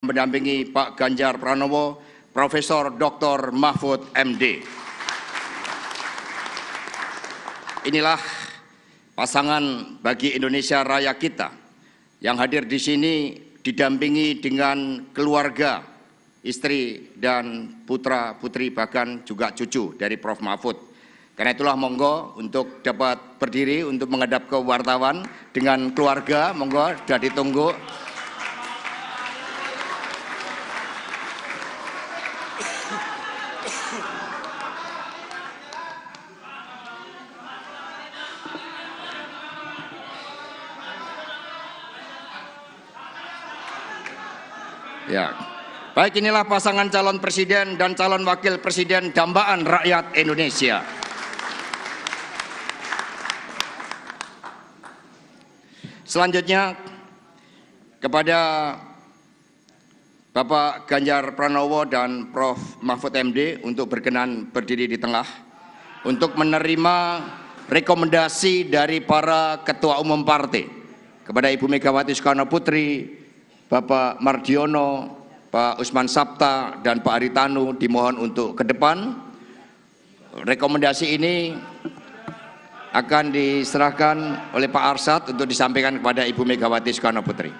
mendampingi Pak Ganjar Pranowo, Profesor Dr. Mahfud MD. Inilah pasangan bagi Indonesia Raya kita yang hadir di sini didampingi dengan keluarga, istri dan putra-putri, bahkan juga cucu dari Prof. Mahfud. Karena itulah monggo untuk dapat berdiri untuk menghadap ke wartawan dengan keluarga, monggo sudah ditunggu. Ya, baik, inilah pasangan calon presiden dan calon wakil presiden dambaan rakyat Indonesia. Selanjutnya kepada Bapak Ganjar Pranowo dan Prof. Mahfud MD untuk berkenan berdiri di tengah untuk menerima rekomendasi dari para ketua umum partai. Kepada Ibu Megawati Soekarno Putri, Bapak Mardiono, Pak Usman Sabta, dan Pak Haritanu dimohon untuk ke depan. Rekomendasi ini akan diserahkan oleh Pak Arsad untuk disampaikan kepada Ibu Megawati Soekarno Putri.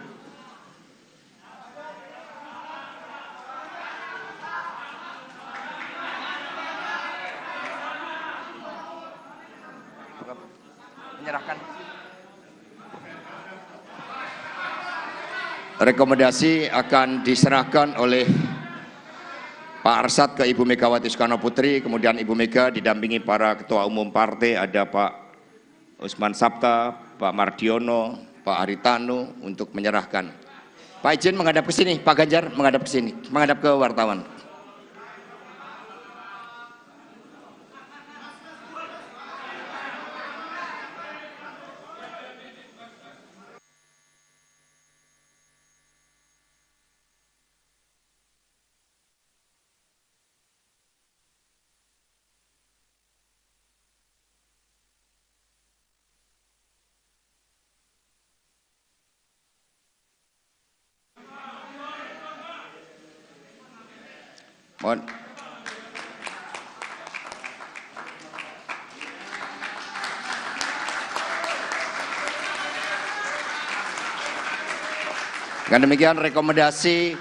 Menyerahkan. Rekomendasi akan diserahkan oleh Pak Arsad ke Ibu Megawati Soekarno Putri, kemudian Ibu Mega didampingi para ketua umum partai, ada Pak Usman Sabta, Pak Mardiono, Pak Haritanu untuk menyerahkan. Pak izin menghadap ke sini, Pak Ganjar menghadap ke sini, menghadap ke wartawan. Mohon. Dengan demikian rekomendasi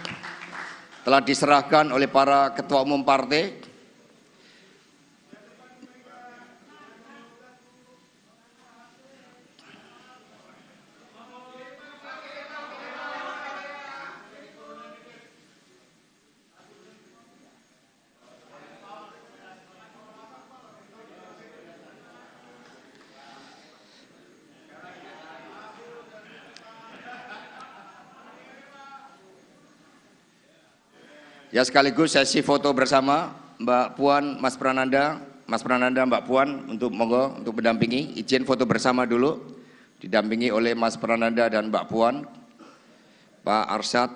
telah diserahkan oleh para ketua umum partai. Ya, sekaligus sesi foto bersama Mbak Puan, Mas Prananda, Mbak Puan untuk monggo untuk mendampingi. Izin foto bersama dulu, didampingi oleh Mas Prananda dan Mbak Puan, Pak Arsad.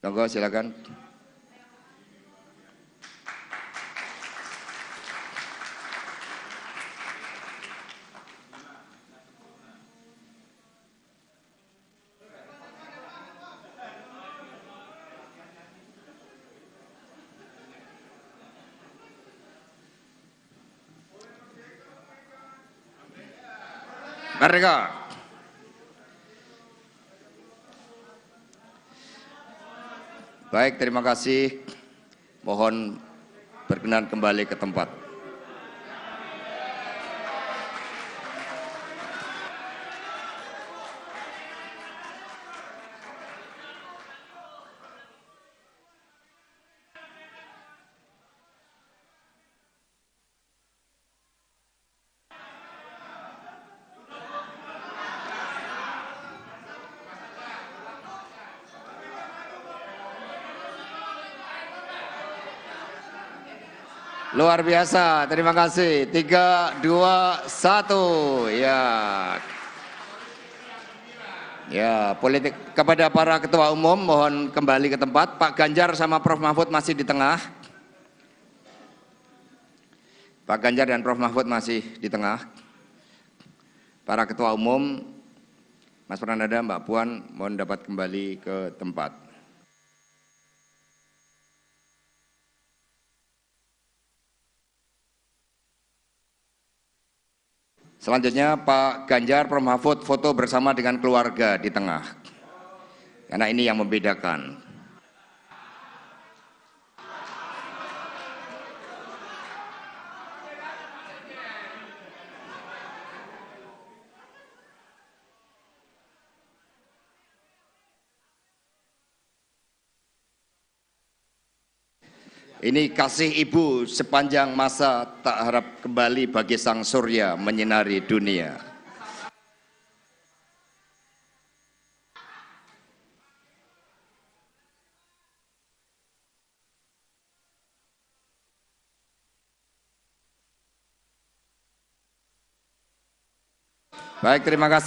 Monggo silakan. Merdeka. Baik, terima kasih. Mohon berkenan kembali ke tempat. Luar biasa, terima kasih. 3, 2, 1. Ya. Ya, politik kepada para ketua umum mohon kembali ke tempat. Pak Ganjar sama Prof. Mahfud masih di tengah. Pak Ganjar dan Prof. Mahfud masih di tengah. Para Ketua Umum, Mas Prananda, Mbak Puan, mohon dapat kembali ke tempat. Selanjutnya Pak Ganjar, Prof. Mahfud foto bersama dengan keluarga di tengah. Karena ini yang membedakan. Ini kasih ibu sepanjang masa tak harap kembali bagi sang surya menyinari dunia. Baik, terima kasih.